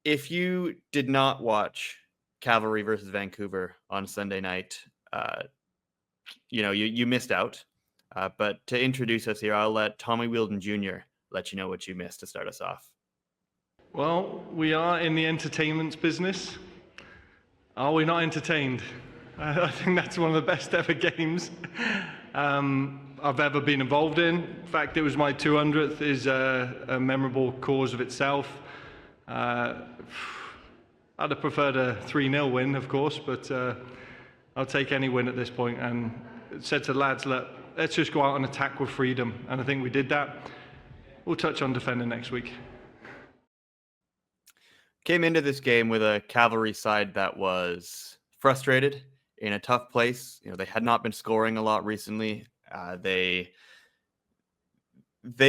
if you did not watch Cavalry versus Vancouver on Sunday night, you missed out. But to introduce us here, I'll let Tommy Wheeldon Jr. let you know what you missed to start us off. Well, we are in the entertainment business. Are we not entertained? I think that's one of the best ever games I've ever been involved in. In fact, it was my 200th, is a memorable cause of itself. I'd have preferred a 3-0 win, of course, but I'll take any win at this point. And said to the lads, let's just go out and attack with freedom. And I think we did that. We'll touch on defending next week. Came into this game with a Cavalry side that was frustrated, in a tough place. They had not been scoring a lot recently. They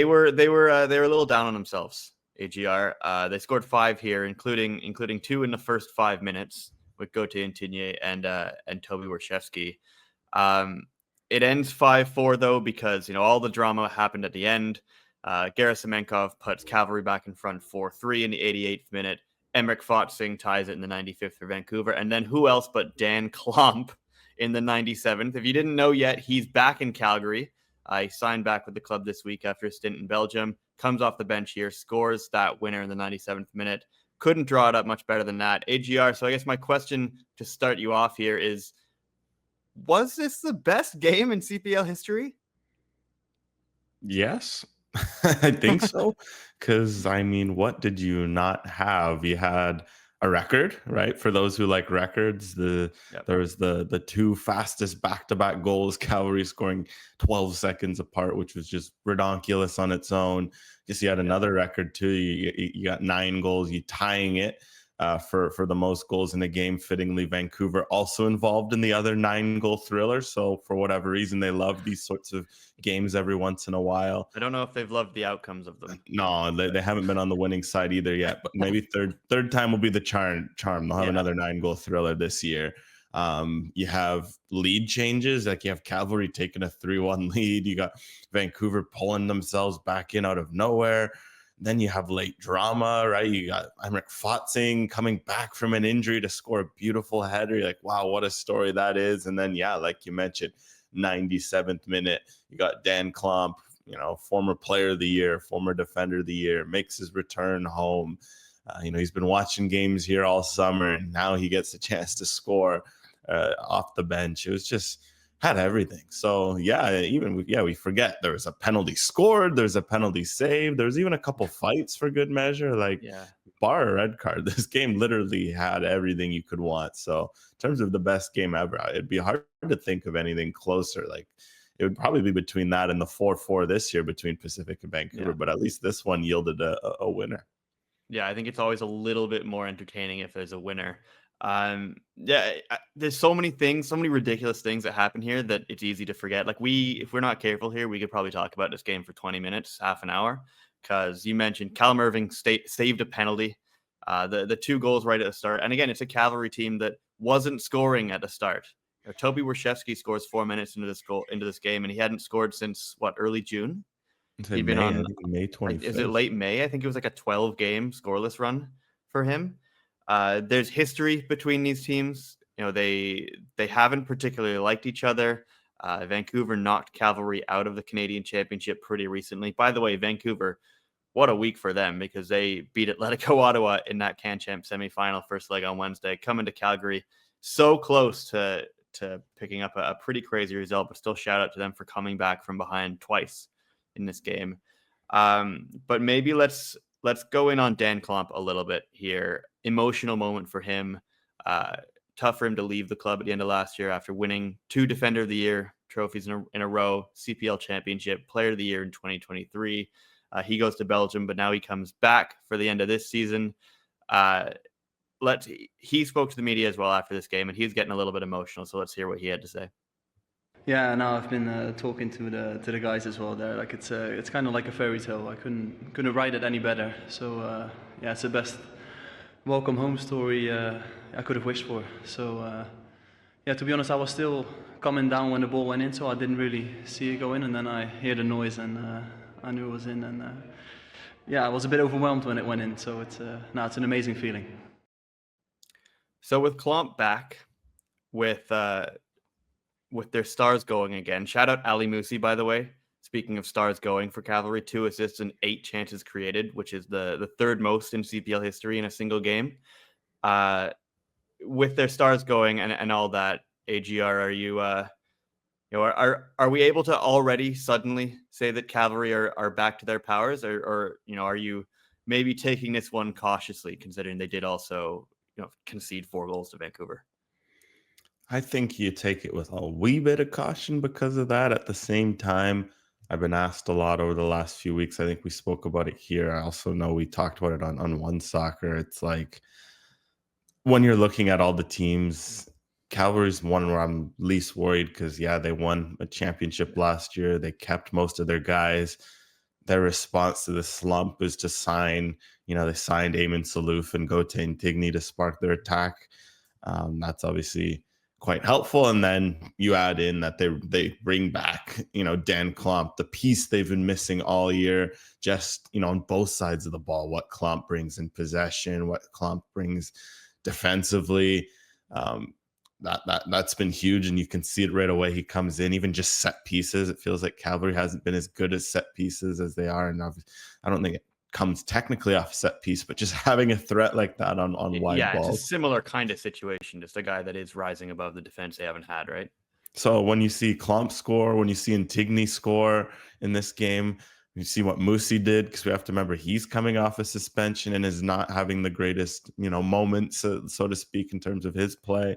were a little down on themselves. AGR. They scored 5 here, including 2 in the first 5 minutes with Gauthier Intigne and Toby Warshevsky. It ends 5-4 though, because all the drama happened at the end. Gerasimenkov puts Cavalry back in front 4-3 in the 88th minute. Emmerich Fotzing ties it in the 95th for Vancouver. And then who else but Dan Klomp in the 97th. If you didn't know yet, he's back in Calgary. He signed back with the club this week after a stint in Belgium. Comes off the bench here, scores that winner in the 97th minute. Couldn't draw it up much better than that. AGR, so I guess my question to start you off here is, was this the best game in CPL history? Yes, I think so. Because, what did you not have? You had a record, right? For those who like records, there was the 2 fastest back-to-back goals, Cavalry scoring 12 seconds apart, which was just ridiculous on its own. Guess you had another record too. You got 9 goals, you tying it for the most goals in a game. Fittingly, Vancouver also involved in the other 9-goal thriller. So for whatever reason, they love these sorts of games every once in a while. I don't know if they've loved the outcomes of them. No, they haven't been on the winning side either yet. But maybe third time will be the charm. They'll have another 9-goal thriller this year. You have lead changes, like you have Cavalry taking a 3-1 lead. You got Vancouver pulling themselves back in out of nowhere. Then you have late drama, right? You got Emmerich Fotzing coming back from an injury to score a beautiful header. You're like, wow, what a story that is. And then, like you mentioned, 97th minute, you got Dan Klomp, former player of the year, former defender of the year, makes his return home. He's been watching games here all summer, and now he gets a chance to score off the bench. It was just had everything. So we forget there was a penalty scored, there's a penalty saved, there's even a couple fights for good measure. Bar a red card, this game literally had everything you could want. So in terms of the best game ever, it'd be hard to think of anything closer. It would probably be between that and the 4-4 this year between Pacific and Vancouver, but at least this one yielded a winner. Yeah, I think it's always a little bit more entertaining if there's a winner. There's so many things, so many ridiculous things that happen here that it's easy to forget. If we're not careful here, we could probably talk about this game for 20 minutes, half an hour, because you mentioned Callum Irving saved a penalty, the 2 goals right at the start. And again, it's a Cavalry team that wasn't scoring at the start. Toby Warshevsky scores 4 minutes into this game, and he hadn't scored since early June. He'd been on May 25th. Is it late May? I think it was a 12-game scoreless run for him. There's history between these teams. They haven't particularly liked each other. Vancouver knocked Cavalry out of the Canadian Championship pretty recently. By the way, Vancouver, what a week for them, because they beat Atletico Ottawa in that CanChamp semifinal first leg on Wednesday, coming to Calgary. So close to picking up a pretty crazy result, but still shout out to them for coming back from behind twice in this game. But maybe let's go in on Dan Klomp a little bit here. Emotional moment for him. Tough for him to leave the club at the end of last year after winning 2 Defender of the Year trophies in a row, CPL Championship, Player of the Year in 2023. He goes to Belgium, but now he comes back for the end of this season. He spoke to the media as well after this game, and he's getting a little bit emotional. So let's hear what he had to say. Yeah, no, I've been talking to the guys as well there. It's kind of like a fairy tale. I couldn't write it any better. So it's the best welcome home story I could have wished for. So to be honest, I was still coming down when the ball went in, so I didn't really see it go in, and then I hear the noise and I knew it was in. And yeah, I was a bit overwhelmed when it went in. So it's an amazing feeling. So with Klomp back, with their stars going again, shout out Ali Musi, by the way. Speaking of stars going for Cavalry, 2 assists and 8 chances created, which is the third most in CPL history in a single game. With their stars going and all that, AGR, are you are we able to already suddenly say that Cavalry are back to their powers, or are you maybe taking this one cautiously, considering they did also concede 4 goals to Vancouver? I think you take it with a wee bit of caution because of that. At the same time, I've been asked a lot over the last few weeks. I think we spoke about it here. I also know we talked about it on OneSoccer. It's like when you're looking at all the teams, Calgary's one where I'm least worried because, yeah, they won a championship last year. They kept most of their guys. Their response to the slump is to sign, they signed Eamon Salouf and Gauthier Intigny to spark their attack. That's obviously quite helpful. And then you add in that they bring back, Dan Klomp, the piece they've been missing all year, just, on both sides of the ball, what Klomp brings in possession, what Klomp brings defensively. That's been huge, and you can see it right away. He comes in, even just set pieces. It feels like Cavalry hasn't been as good as set pieces as they are, and I don't think it comes technically off set piece, but just having a threat like that on wide balls. It's a similar kind of situation, just a guy that is rising above the defense they haven't had, right? So when you see Klomp score, when you see Intigny score in this game, you see what Musi did, because we have to remember he's coming off a suspension and is not having the greatest, moments, so to speak, in terms of his play.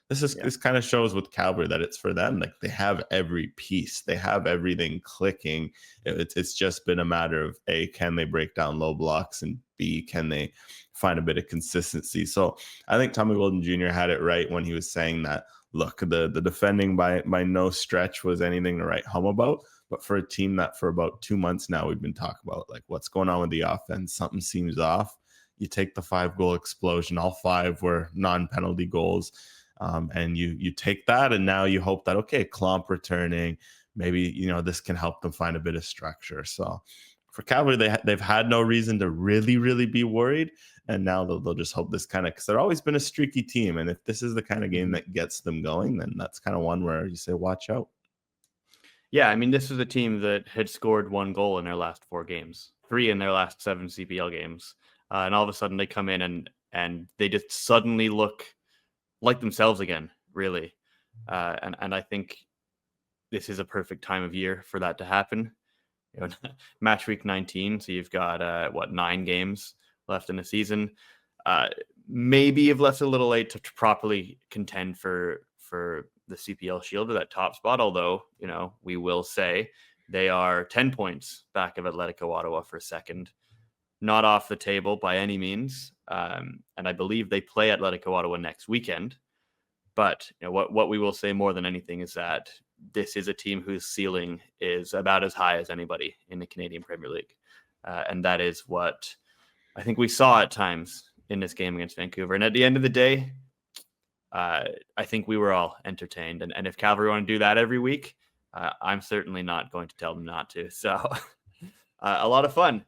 This kind of shows with Calgary that it's for them. Like, they have every piece, they have everything clicking. It's just been a matter of A, can they break down low blocks, and B, can they find a bit of consistency? So I think Tommy Wilden Jr. had it right when he was saying that, look, the defending by no stretch was anything to write home about. But for a team that for about 2 months now we've been talking about, like, what's going on with the offense, something seems off. You take the 5-goal explosion, all 5 were non-penalty goals. And you take that, and now you hope that, okay, Klomp returning, maybe, this can help them find a bit of structure. So for Cavalry, they've had no reason to really, really be worried. And now they'll just hope this kind of, because they've always been a streaky team. And if this is the kind of game that gets them going, then that's kind of one where you say, watch out. Yeah, I mean, this was a team that had scored 1 goal in their last 4 games, 3 in their last 7 CPL games. And all of a sudden they come in and they just suddenly look like themselves again, really. And I think this is a perfect time of year for that to happen. Match week 19, so you've got 9 games left in the season. Maybe you've left a little late to properly contend for the CPL Shield or that top spot, although, we will say they are 10 points back of Atletico Ottawa for second. Not off the table by any means. And I believe they play Atletico Ottawa next weekend. But what we will say more than anything is that this is a team whose ceiling is about as high as anybody in the Canadian Premier League. And that is what I think we saw at times in this game against Vancouver. And at the end of the day, I think we were all entertained. And if Cavalry want to do that every week, I'm certainly not going to tell them not to. So a lot of fun